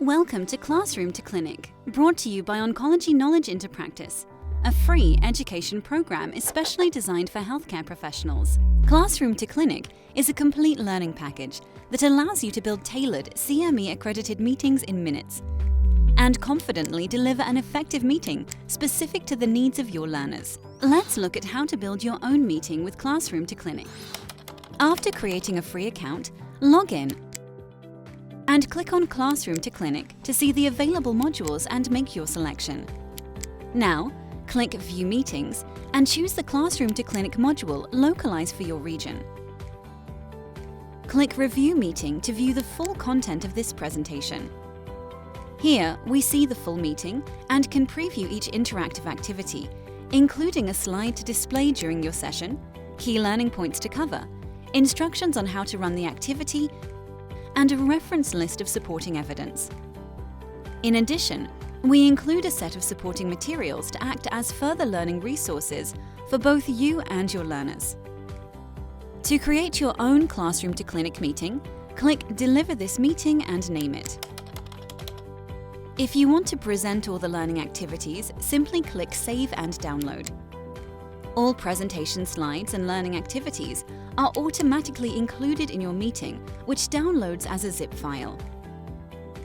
Welcome to Classroom to Clinic, brought to you by Oncology Knowledge into Practice, a free education program especially designed for healthcare professionals. Classroom to Clinic is a complete learning package that allows you to build tailored CME-accredited meetings in minutes and confidently deliver an effective meeting specific to the needs of your learners. Let's look at how to build your own meeting with Classroom to Clinic. After creating a free account, log in and click on Classroom to Clinic to see the available modules and make your selection. Now, click View Meetings and choose the Classroom to Clinic module localized for your region. Click Review Meeting to view the full content of this presentation. Here, we see the full meeting and can preview each interactive activity, including a slide to display during your session, key learning points to cover, instructions on how to run the activity, and a reference list of supporting evidence. In addition, we include a set of supporting materials to act as further learning resources for both you and your learners. To create your own Classroom to Clinic meeting, click Deliver this meeting and name it. If you want to present all the learning activities, simply click Save and Download. All presentation slides and learning activities are automatically included in your meeting, which downloads as a zip file.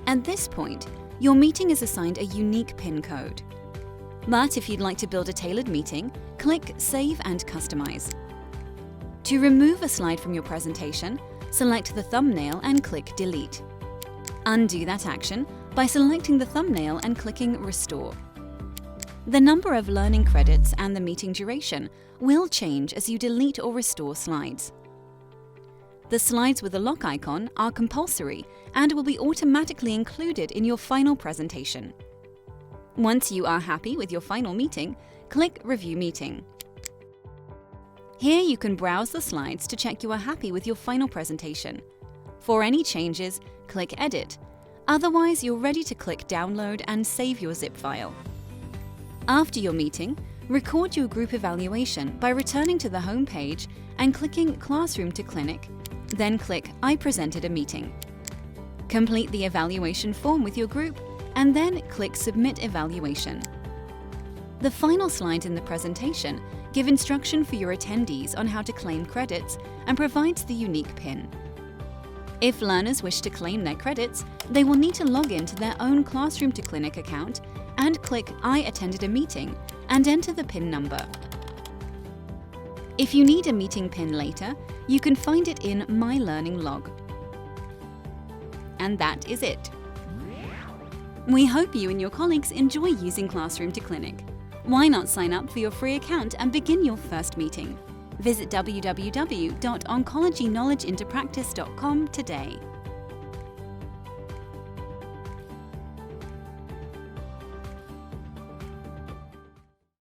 At this point, your meeting is assigned a unique PIN code. But if you'd like to build a tailored meeting, click Save and Customize. To remove a slide from your presentation, select the thumbnail and click Delete. Undo that action by selecting the thumbnail and clicking Restore. The number of learning credits and the meeting duration will change as you delete or restore slides. The slides with the lock icon are compulsory and will be automatically included in your final presentation. Once you are happy with your final meeting, click Review Meeting. Here you can browse the slides to check you are happy with your final presentation. For any changes, click Edit. Otherwise, you're ready to click Download and save your zip file. After your meeting, record your group evaluation by returning to the home page and clicking Classroom to Clinic, then click I presented a meeting. Complete the evaluation form with your group and then click Submit Evaluation. The final slides in the presentation give instruction for your attendees on how to claim credits and provides the unique PIN. If learners wish to claim their credits, they will need to log in to their own Classroom to Clinic account and click I attended a meeting and enter the PIN number. If you need a meeting PIN later, you can find it in My Learning Log. And that is it. We hope you and your colleagues enjoy using Classroom to Clinic. Why not sign up for your free account and begin your first meeting? Visit www.oncologyknowledgeintopractice.com today.